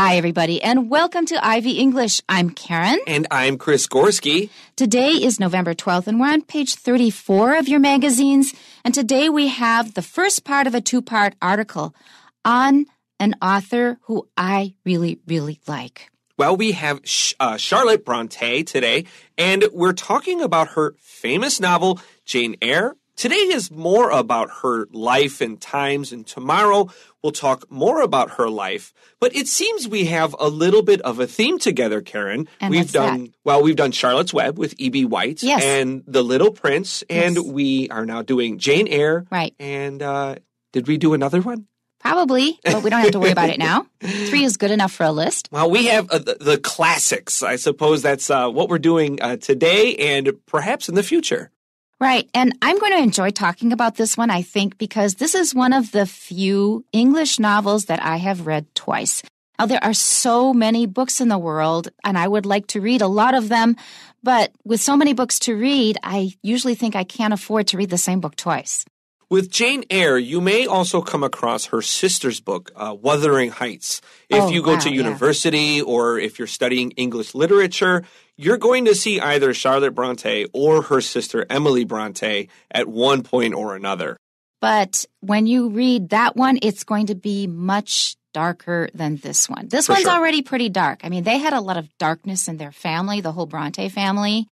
Hi, everybody, and welcome to Ivy English. I'm Karen. And I'm Chris Gorski. Today is November 12th, and we're on page 34 of your magazines. And today we have the first part of a two-part article on an author who I really, really like. Well, we have Charlotte Bronte today, and we're talking about her famous novel, Jane Eyre. Today is more about her life and times, and tomorrow we'll talk more about her life. But it seems we have a little bit of a theme together, Karen. And we've done Charlotte's Web with E.B. White and The Little Prince, and we are now doing Jane Eyre. Right. And did we do another one? Probably, but we don't have to worry about it now. 3 is good enough for a list. Well, we have the classics. I suppose that's what we're doing today and perhaps in the future. Right, and I'm going to enjoy talking about this one, I think, because this is one of the few English novels that I have read twice. Now, there are so many books in the world, and I would like to read a lot of them, but with so many books to read, I usually think I can't afford to read the same book twice. With Jane Eyre, you may also come across her sister's book, Wuthering Heights. If you go to university or if you're studying English literature, you're going to see either Charlotte Bronte or her sister Emily Bronte at one point or another. But when you read that one, it's going to be much darker than this one. This one's already pretty dark. I mean, they had a lot of darkness in their family, the whole Bronte family.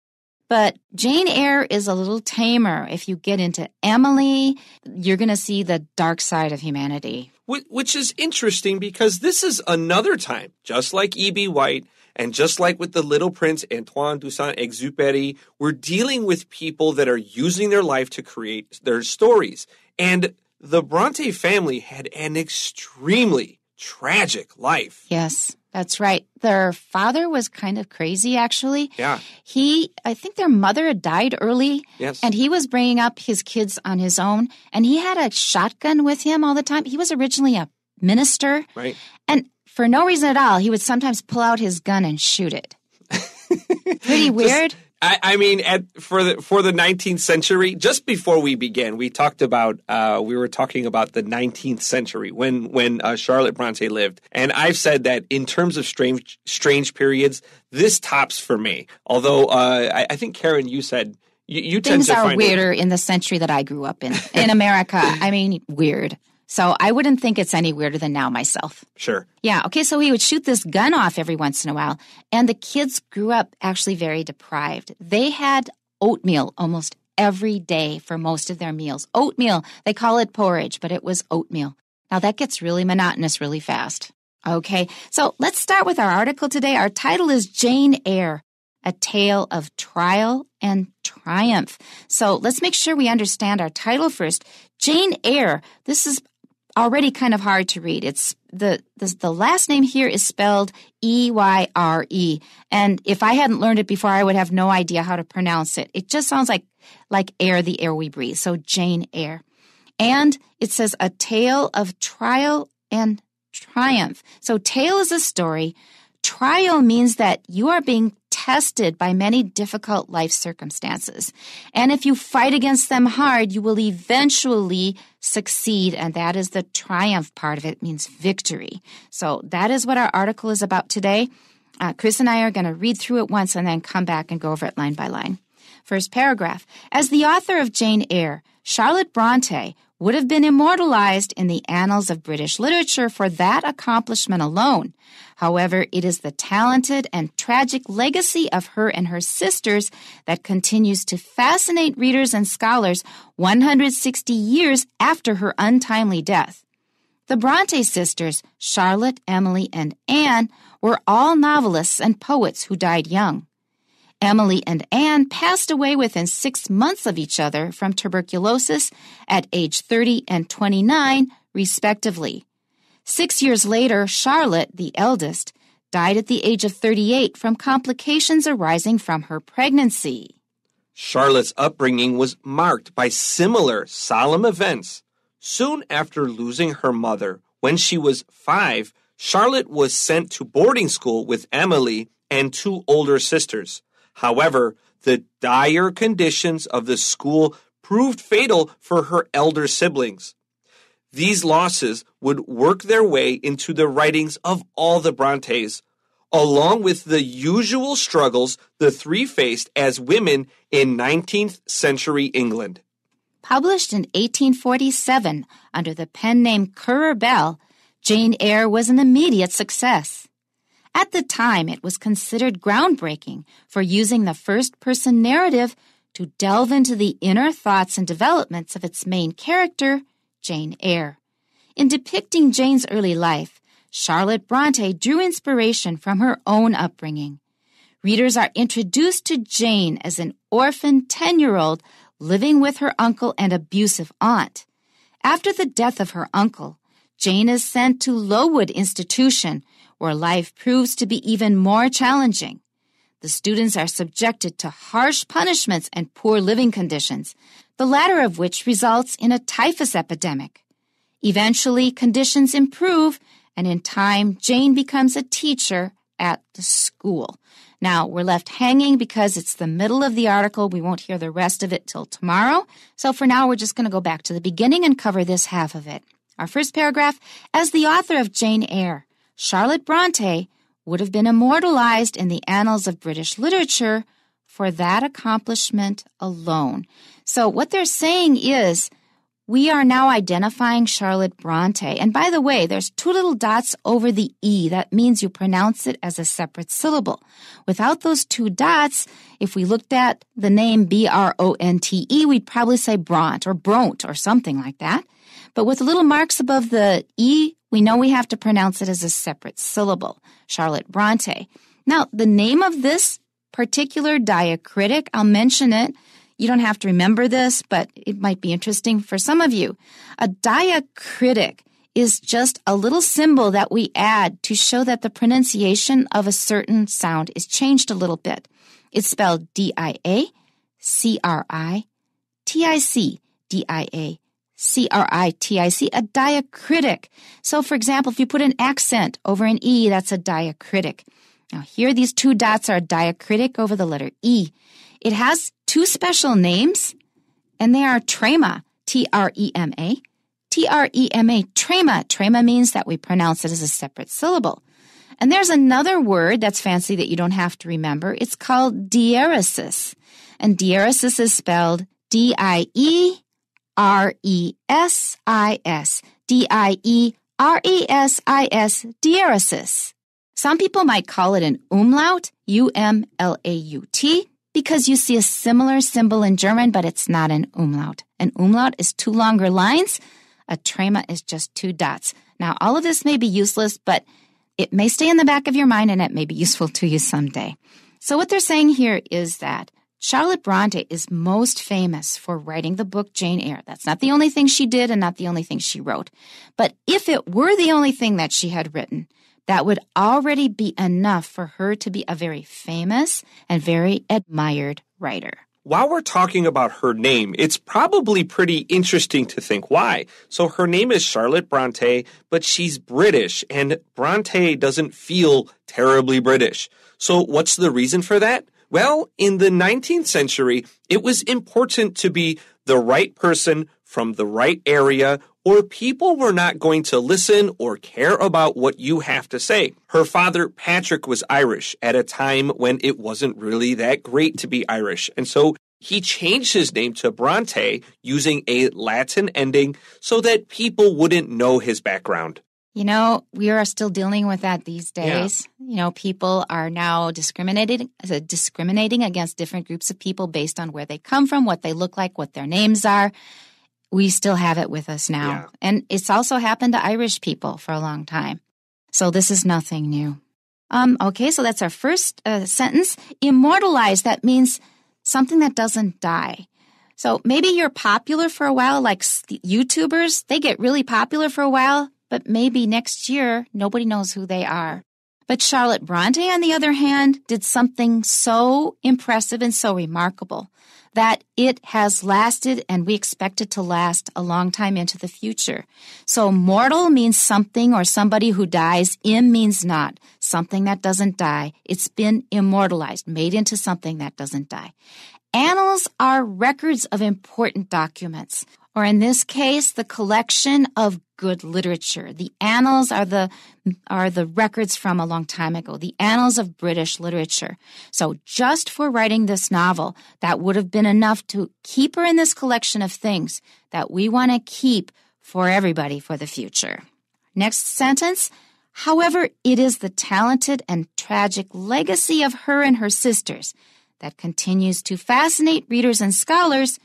But Jane Eyre is a little tamer. If you get into Emily, you're going to see the dark side of humanity. Which is interesting because this is another time, just like E.B. White and just like with The Little Prince, Antoine de Saint-Exupéry, we're dealing with people that are using their life to create their stories. And the Bronte family had an extremely tragic life. Yes, that's right. Their father was kind of crazy, actually. Yeah. I think their mother had died early. Yes. And he was bringing up his kids on his own. And he had a shotgun with him all the time. He was originally a minister. Right. And for no reason at all, he would sometimes pull out his gun and shoot it. Pretty weird. I mean, for the 19th century, just before we began, we talked about we were talking about the 19th century when Charlotte Bronte lived, and I've said that in terms of strange periods, this tops for me. Although I think Karen, you said you tend to find things are weirder in the century that I grew up in America. I mean, weird. So I wouldn't think it's any weirder than now myself. Sure. Yeah, okay, so he would shoot this gun off every once in a while, and the kids grew up actually very deprived. They had oatmeal almost every day for most of their meals. Oatmeal, they call it porridge, but it was oatmeal. Now that gets really monotonous really fast. Okay, so let's start with our article today. Our title is Jane Eyre, A Tale of Trial and Triumph. So let's make sure we understand our title first. Jane Eyre, this is already kind of hard to read. It's the last name here is spelled E-Y-R-E. And if I hadn't learned it before, I would have no idea how to pronounce it. It just sounds like air, the air we breathe. So Jane Eyre. And it says a tale of trial and triumph. So tale is a story. Trial means that you are being tested by many difficult life circumstances. And if you fight against them hard, you will eventually succeed. And that is the triumph part of it. It means victory. So that is what our article is about today. Chris and I are going to read through it once and then come back and go over it line by line. First paragraph. As the author of Jane Eyre, Charlotte Bronte would have been immortalized in the annals of British literature for that accomplishment alone. However, it is the talented and tragic legacy of her and her sisters that continues to fascinate readers and scholars 160 years after her untimely death. The Bronte sisters, Charlotte, Emily, and Anne, were all novelists and poets who died young. Emily and Anne passed away within 6 months of each other from tuberculosis at age 30 and 29, respectively. 6 years later, Charlotte, the eldest, died at the age of 38 from complications arising from her pregnancy. Charlotte's upbringing was marked by similar solemn events. Soon after losing her mother, when she was 5, Charlotte was sent to boarding school with Emily and 2 older sisters. However, the dire conditions of the school proved fatal for her elder siblings. These losses would work their way into the writings of all the Brontes, along with the usual struggles the three faced as women in 19th century England. Published in 1847 under the pen name Currer Bell, Jane Eyre was an immediate success. At the time, it was considered groundbreaking for using the first-person narrative to delve into the inner thoughts and developments of its main character, Jane Eyre. In depicting Jane's early life, Charlotte Bronte drew inspiration from her own upbringing. Readers are introduced to Jane as an orphan 10-year-old living with her uncle and abusive aunt. After the death of her uncle, Jane is sent to Lowood Institution, where life proves to be even more challenging. The students are subjected to harsh punishments and poor living conditions, the latter of which results in a typhus epidemic. Eventually, conditions improve, and in time, Jane becomes a teacher at the school. Now, we're left hanging because it's the middle of the article. We won't hear the rest of it till tomorrow. So for now, we're just going to go back to the beginning and cover this half of it. Our first paragraph, as the author of Jane Eyre, Charlotte Bronte would have been immortalized in the annals of British literature for that accomplishment alone. So what they're saying is, we are now identifying Charlotte Bronte. And by the way, there's two little dots over the E. That means you pronounce it as a separate syllable. Without those two dots, if we looked at the name B-R-O-N-T-E, we'd probably say Bront or Bronte or something like that. But with the little marks above the E, we know we have to pronounce it as a separate syllable, Charlotte Bronte. Now, the name of this particular diacritic, I'll mention it. You don't have to remember this, but it might be interesting for some of you. A diacritic is just a little symbol that we add to show that the pronunciation of a certain sound is changed a little bit. It's spelled D-I-A-C-R-I-T-I-C, D-I-A-C-R-I-T-I-C, a diacritic. So, for example, if you put an accent over an E, that's a diacritic. Now, here these two dots are a diacritic over the letter E. It has two special names, and they are trema, T-R-E-M-A. T-R-E-M-A, trema. Trema means that we pronounce it as a separate syllable. And there's another word that's fancy that you don't have to remember. It's called diaeresis. And diaeresis is spelled D-I-E-R-E-S-I-S. D-I-E-R-E-S-I-S, diaeresis. Some people might call it an umlaut, U-M-L-A-U-T, because you see a similar symbol in German, but it's not an umlaut. An umlaut is two longer lines. A trema is just two dots. Now, all of this may be useless, but it may stay in the back of your mind and it may be useful to you someday. So what they're saying here is that Charlotte Bronte is most famous for writing the book Jane Eyre. That's not the only thing she did and not the only thing she wrote. But if it were the only thing that she had written, that would already be enough for her to be a very famous and very admired writer. While we're talking about her name, it's probably pretty interesting to think why. So her name is Charlotte Bronte, but she's British, and Bronte doesn't feel terribly British. So what's the reason for that? Well, in the 19th century, it was important to be the right person from the right area, or people were not going to listen or care about what you have to say. Her father, Patrick, was Irish at a time when it wasn't really that great to be Irish, and so he changed his name to Bronte using a Latin ending so that people wouldn't know his background. You know, we are still dealing with that these days. Yeah. You know, people are now discriminating against different groups of people based on where they come from, what they look like, what their names are. We still have it with us now. Yeah. And it's also happened to Irish people for a long time. So this is nothing new. Okay, so that's our first sentence. Immortalized, that means something that doesn't die. So maybe you're popular for a while, like YouTubers. They get really popular for a while, but maybe next year, nobody knows who they are. But Charlotte Bronte, on the other hand, did something so impressive and so remarkable that it has lasted, and we expect it to last a long time into the future. So mortal means something or somebody who dies. Im means not, something that doesn't die. It's been immortalized, made into something that doesn't die. Annals are records of important documents. Or in this case, the collection of good literature. The annals are the records from a long time ago, the annals of British literature. So just for writing this novel, that would have been enough to keep her in this collection of things that we want to keep for everybody for the future. Next sentence. However, it is the talented and tragic legacy of her and her sisters that continues to fascinate readers and scholars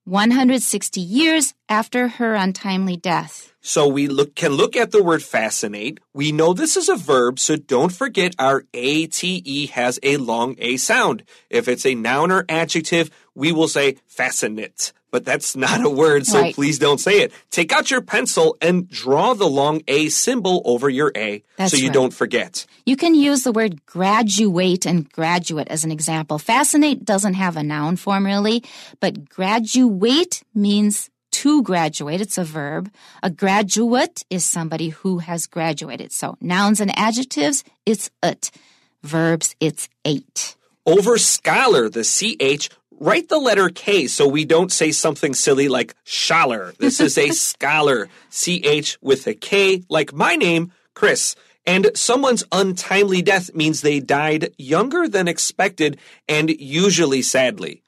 160 years after her untimely death. So we can look at the word fascinate. We know this is a verb, so don't forget our A-T-E has a long A sound. If it's a noun or adjective, we will say fascinate. But that's not a word, so please don't say it. Take out your pencil and draw the long A symbol over your A so you don't forget. You can use the word graduate and graduate as an example. Fascinate doesn't have a noun form really, but graduate means to graduate. It's a verb. A graduate is somebody who has graduated. So nouns and adjectives, it's it. Verbs, it's ate. Over scholar, the CH, write the letter K so we don't say something silly like schaller. This is a scholar. CH with a K, like my name, Chris. And someone's untimely death means they died younger than expected and usually sadly.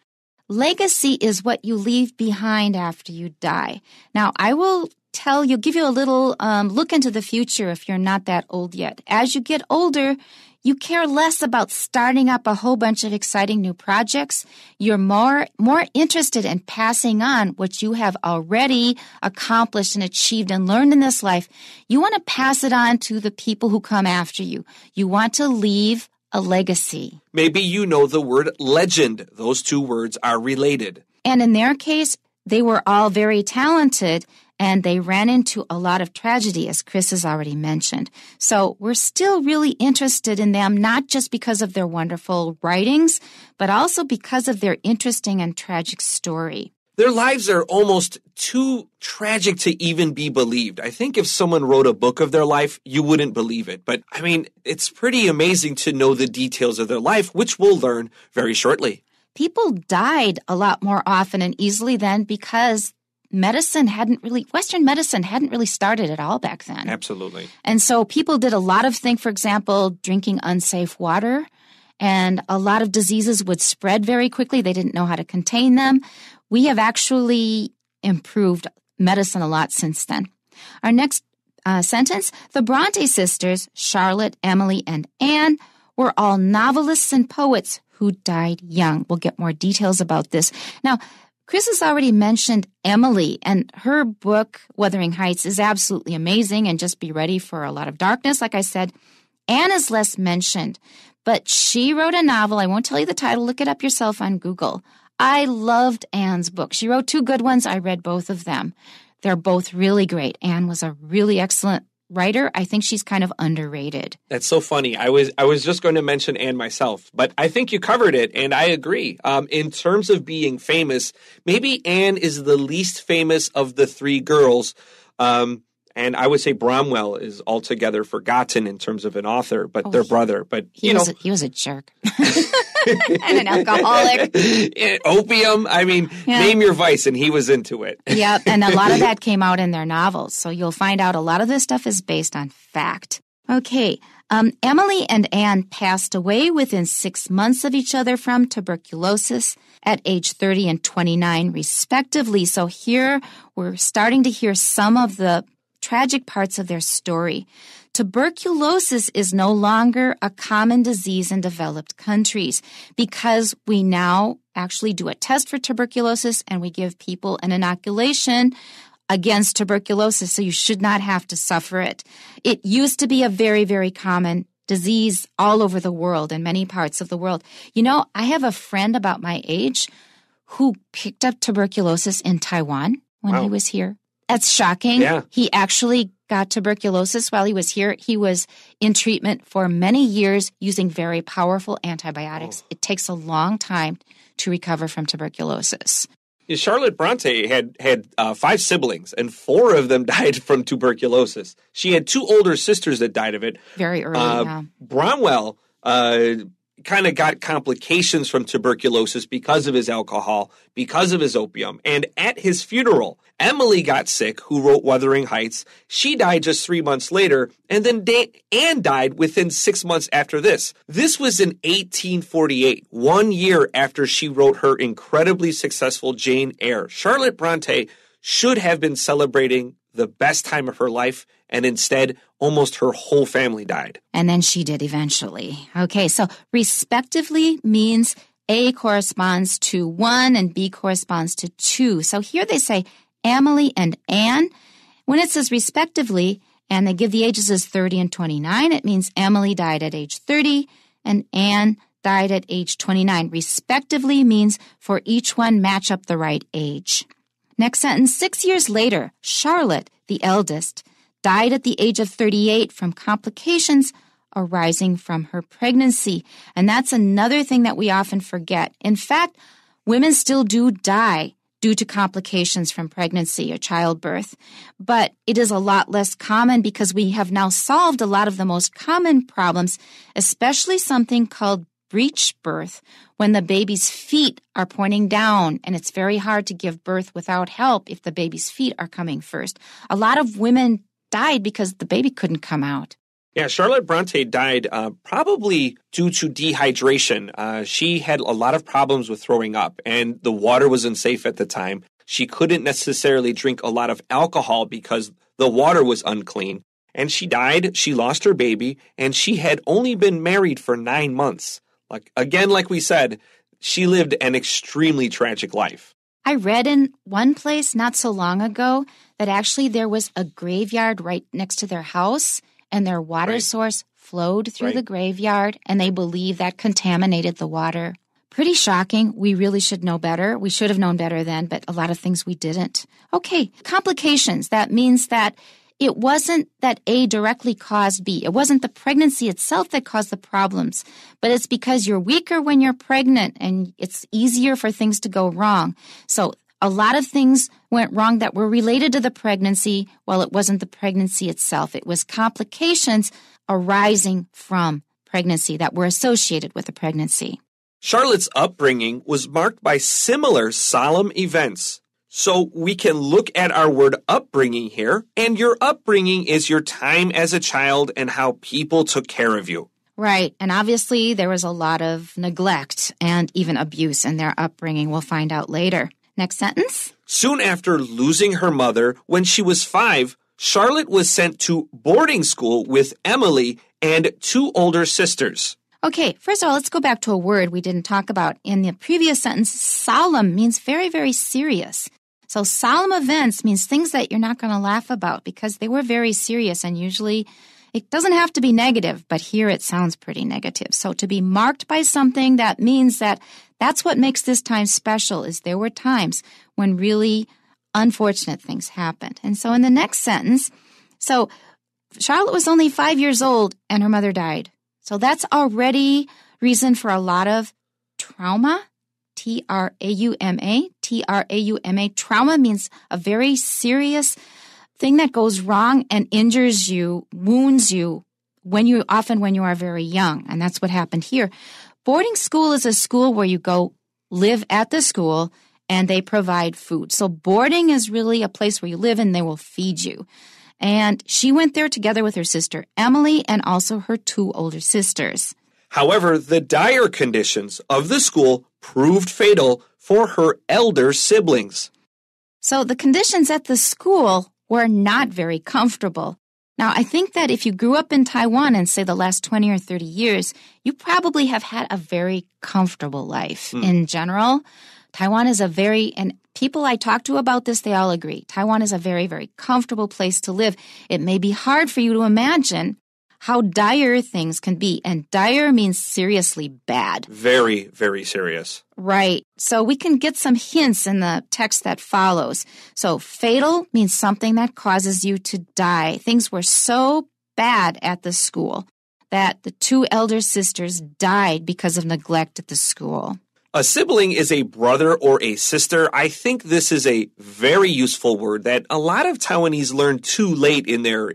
Legacy is what you leave behind after you die. Now, I will give you a little look into the future if you're not that old yet. As you get older, you care less about starting up a whole bunch of exciting new projects. You're more interested in passing on what you have already accomplished and achieved and learned in this life. You want to pass it on to the people who come after you. You want to leave a legacy. Maybe you know the word legend. Those two words are related. And in their case, they were all very talented, and they ran into a lot of tragedy, as Chris has already mentioned. So we're still really interested in them, not just because of their wonderful writings, but also because of their interesting and tragic story. Their lives are almost too tragic to even be believed. I think if someone wrote a book of their life, you wouldn't believe it. But, I mean, it's pretty amazing to know the details of their life, which we'll learn very shortly. People died a lot more often and easily then because Western medicine hadn't really started at all back then. Absolutely. And so people did a lot of things, for example, drinking unsafe water, and a lot of diseases would spread very quickly. They didn't know how to contain them. We have actually improved medicine a lot since then. Our next sentence, the Bronte sisters, Charlotte, Emily, and Anne, were all novelists and poets who died young. We'll get more details about this. Now, Chris has already mentioned Emily, and her book, Wuthering Heights, is absolutely amazing, and just be ready for a lot of darkness, like I said. Anne is less mentioned, but she wrote a novel. I won't tell you the title. Look it up yourself on Google. I loved Anne's book. She wrote two good ones. I read both of them. They're both really great. Anne was a really excellent writer. I think she's kind of underrated. That's so funny. I was just going to mention Anne myself, but I think you covered it, and I agree. In terms of being famous, maybe Anne is the least famous of the three girls. And I would say Bromwell is altogether forgotten in terms of an author, but their brother. But he was a jerk and an alcoholic. Opium. I mean, name your vice, and he was into it. Yep, and a lot of that came out in their novels. So you'll find out a lot of this stuff is based on fact. Okay, Emily and Anne passed away within 6 months of each other from tuberculosis at age 30 and 29, respectively. So here we're starting to hear some of the tragic parts of their story. Tuberculosis is no longer a common disease in developed countries because we now actually do a test for tuberculosis and we give people an inoculation against tuberculosis, so you should not have to suffer it. It used to be a very, very common disease all over the world, in many parts of the world. You know, I have a friend about my age who picked up tuberculosis in Taiwan when he was here. That's shocking. Yeah. He actually got tuberculosis while he was here. He was in treatment for many years using very powerful antibiotics. It takes a long time to recover from tuberculosis. Charlotte Bronte had 5 siblings, and 4 of them died from tuberculosis. She had 2 older sisters that died of it. Very early, Bromwell, kind of got complications from tuberculosis because of his alcohol, because of his opium. And at his funeral, Emily got sick, who wrote Wuthering Heights. She died just 3 months later, and then Anne died within 6 months after this. This was in 1848, 1 year after she wrote her incredibly successful Jane Eyre. Charlotte Bronte should have been celebrating the best time of her life, and instead, almost her whole family died. And then she did eventually. Okay, so respectively means A corresponds to 1 and B corresponds to 2. So here they say Emily and Anne. When it says respectively, and they give the ages as 30 and 29, it means Emily died at age 30 and Anne died at age 29. Respectively means for each one match up the right age. Next sentence, 6 years later, Charlotte, the eldest, died at the age of 38 from complications arising from her pregnancy. And that's another thing that we often forget. In fact, women still do die due to complications from pregnancy or childbirth. But it is a lot less common because we have now solved a lot of the most common problems, especially something called breech birth, when the baby's feet are pointing down, and it's very hard to give birth without help if the baby's feet are coming first. A lot of women died because the baby couldn't come out. Yeah, Charlotte Bronte died probably due to dehydration. She had a lot of problems with throwing up, and the water was unsafe at the time. She couldn't necessarily drink a lot of alcohol because the water was unclean. And she died, she lost her baby, and she had only been married for 9 months. Like we said, she lived an extremely tragic life. I read in one place not so long ago that actually there was a graveyard right next to their house, and their water source flowed through the graveyard, and they believe that contaminated the water. Pretty shocking. We really should know better. We should have known better then, but a lot of things we didn't. Okay, complications. That means that it wasn't that A directly caused B. It wasn't the pregnancy itself that caused the problems, but it's because you're weaker when you're pregnant and it's easier for things to go wrong. So a lot of things went wrong that were related to the pregnancy, while it wasn't the pregnancy itself. It was complications arising from pregnancy that were associated with the pregnancy. Charlotte's upbringing was marked by similar solemn events. So we can look at our word upbringing here, and your upbringing is your time as a child and how people took care of you. Right, and obviously there was a lot of neglect and even abuse in their upbringing. We'll find out later. Next sentence. Soon after losing her mother, when she was 5, Charlotte was sent to boarding school with Emily and 2 older sisters. Okay, first of all, let's go back to a word we didn't talk about. In the previous sentence, solemn means very, very serious. So solemn events means things that you're not going to laugh about because they were very serious, and usually it doesn't have to be negative, but here it sounds pretty negative. So to be marked by something, that means that that's what makes this time special, is there were times when really unfortunate things happened. And so in the next sentence, so Charlotte was only 5 years old and her mother died. So that's already reason for a lot of trauma. Trauma. Trauma. Trauma means a very serious thing that goes wrong and injures you, wounds you when you are very young. And that's what happened here. Boarding school is a school where you go live at the school and they provide food. So boarding is really a place where you live and they will feed you. And she went there together with her sister Emily and also her 2 older sisters. However, the dire conditions of the school proved fatal for her elder siblings. So the conditions at the school were not very comfortable. Now, I think that if you grew up in Taiwan in, say, the last 20 or 30 years, you probably have had a very comfortable life. In general, Taiwan is and people I talk to about this, they all agree. Taiwan is a very, very comfortable place to live. It may be hard for you to imagine how dire things can be. And dire means seriously bad. Very, very serious. Right. So we can get some hints in the text that follows. So fatal means something that causes you to die. Things were so bad at the school that the 2 elder sisters died because of neglect at the school. A sibling is a brother or a sister. I think this is a very useful word that a lot of Taiwanese learn too late in their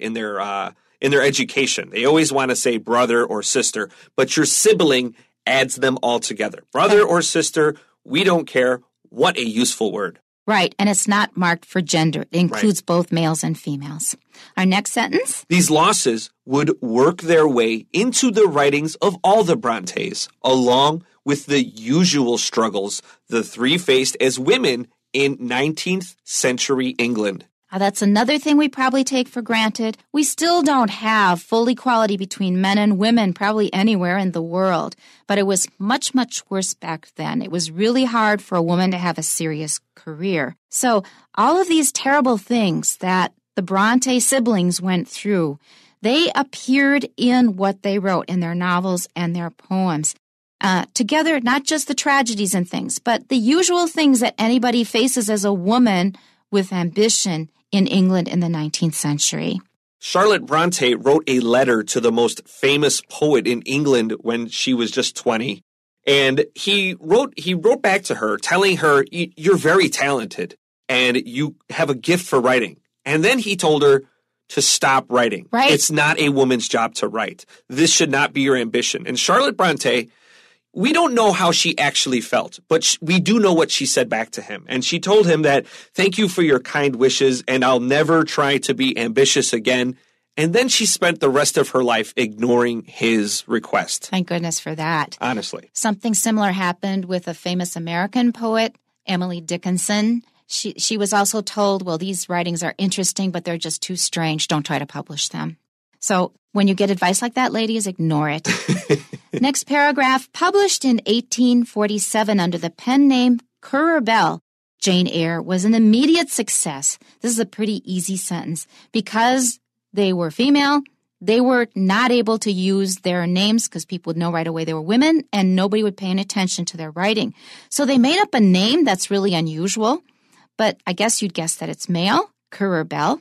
education. They always want to say brother or sister, but your sibling adds them all together. Brother or sister, we don't care. What a useful word. Right, and it's not marked for gender. It includes both males and females. Our next sentence. These losses would work their way into the writings of all the Brontes, along with the usual struggles the three faced as women in 19th century England. That's another thing we probably take for granted. We still don't have full equality between men and women probably anywhere in the world. But it was much, much worse back then. It was really hard for a woman to have a serious career. So all of these terrible things that the Bronte siblings went through, they appeared in what they wrote in their novels and their poems. Together, not just the tragedies and things, but the usual things that anybody faces as a woman with ambition in England in the 19th century. Charlotte Bronte wrote a letter to the most famous poet in England when she was just 20. And he wrote back to her telling her, you're very talented and you have a gift for writing. And then he told her to stop writing. Right. It's not a woman's job to write. This should not be your ambition. And Charlotte Bronte, we don't know how she actually felt, but we do know what she said back to him. And she told him that, thank you for your kind wishes, and I'll never try to be ambitious again. And then she spent the rest of her life ignoring his request. Thank goodness for that. Honestly. Something similar happened with a famous American poet, Emily Dickinson. She was also told, well, these writings are interesting, but they're just too strange. Don't try to publish them. So when you get advice like that, ladies, ignore it. Next paragraph, published in 1847 under the pen name Currer Bell, Jane Eyre was an immediate success. This is a pretty easy sentence. Because they were female, they were not able to use their names because people would know right away they were women and nobody would pay any attention to their writing. So they made up a name that's really unusual, but I guess you'd guess that it's male, Currer Bell.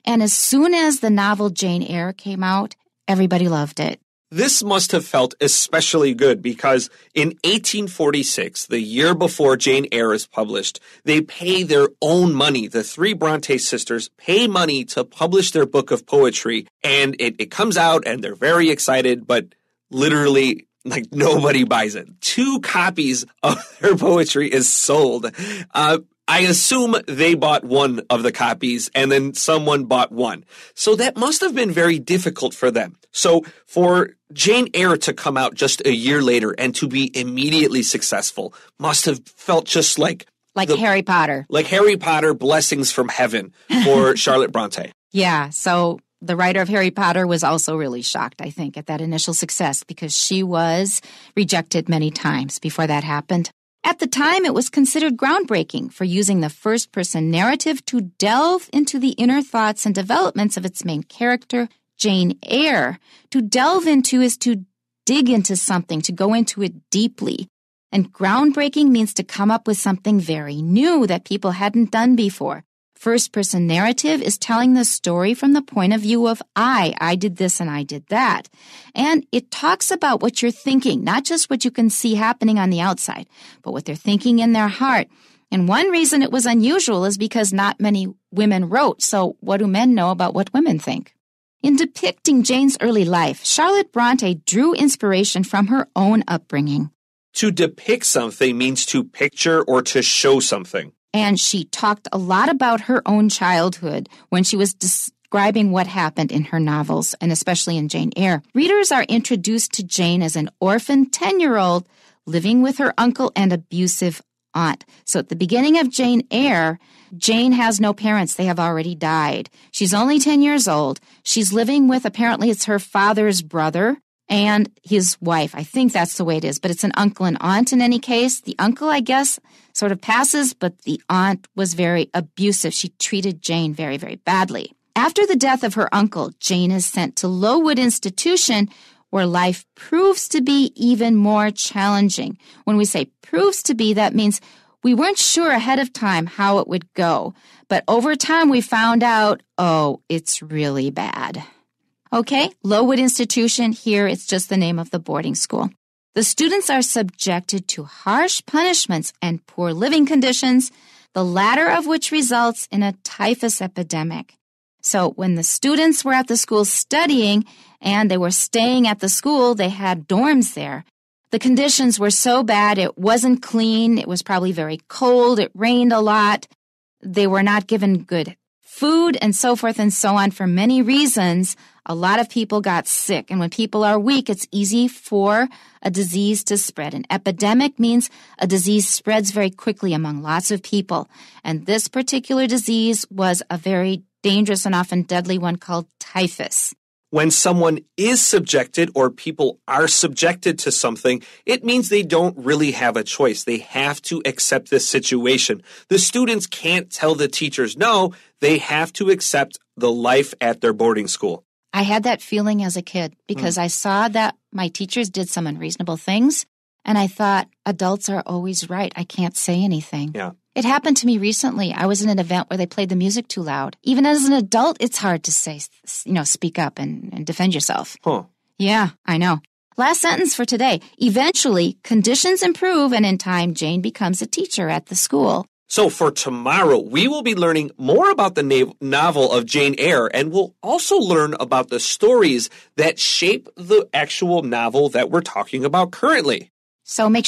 And as soon as the novel Jane Eyre came out, everybody loved it. This must have felt especially good because in 1846, the year before Jane Eyre is published, they pay their own money. The three Bronte sisters pay money to publish their book of poetry, and it comes out and they're very excited, but literally like nobody buys it. 2 copies of their poetry is sold. I assume they bought one of the copies and then someone bought one. So that must have been very difficult for them. So for Jane Eyre to come out just a year later and to be immediately successful must have felt just like Harry Potter. Like Harry Potter, blessings from heaven for Charlotte Bronte. Yeah, so the writer of Harry Potter was also really shocked, I think, at that initial success because she was rejected many times before that happened. At the time, it was considered groundbreaking for using the first-person narrative to delve into the inner thoughts and developments of its main character, Jane Eyre. To delve into is to dig into something, to go into it deeply. And groundbreaking means to come up with something very new that people hadn't done before. First-person narrative is telling the story from the point of view of I did this and I did that. And it talks about what you're thinking, not just what you can see happening on the outside, but what they're thinking in their heart. And one reason it was unusual is because not many women wrote, so what do men know about what women think? In depicting Jane's early life, Charlotte Bronte drew inspiration from her own upbringing. To depict something means to picture or to show something. And she talked a lot about her own childhood when she was describing what happened in her novels, and especially in Jane Eyre. Readers are introduced to Jane as an orphan 10-year-old living with her uncle and abusive aunt. So at the beginning of Jane Eyre, Jane has no parents. They have already died. She's only 10 years old. She's living with, apparently it's her father's brother and his wife. I think that's the way it is, but it's an uncle and aunt in any case. The uncle, I guess, sort of passes, but the aunt was very abusive. She treated Jane very, very badly. After the death of her uncle, Jane is sent to Lowood Institution, where life proves to be even more challenging. When we say proves to be, that means we weren't sure ahead of time how it would go. But over time, we found out, it's really bad. Okay, Lowood Institution, here it's just the name of the boarding school. The students are subjected to harsh punishments and poor living conditions, the latter of which results in a typhus epidemic. So when the students were at the school studying and they were staying at the school, they had dorms there. The conditions were so bad, it wasn't clean, it was probably very cold, it rained a lot, they were not given good food, and so forth and so on. For many reasons, a lot of people got sick. And when people are weak, it's easy for a disease to spread. An epidemic means a disease spreads very quickly among lots of people. And this particular disease was a very dangerous and often deadly one called typhus. When someone is subjected or people are subjected to something, it means they don't really have a choice. They have to accept this situation. The students can't tell the teachers no. They have to accept the life at their boarding school. I had that feeling as a kid because I saw that my teachers did some unreasonable things, and I thought, adults are always right. I can't say anything. Yeah. It happened to me recently. I was in an event where they played the music too loud. Even as an adult, it's hard to say, speak up and defend yourself. Huh. Yeah, I know. Last sentence for today. Eventually, conditions improve, and in time, Jane becomes a teacher at the school. So for tomorrow, we will be learning more about the novel of Jane Eyre, and we'll also learn about the stories that shape the actual novel that we're talking about currently. So make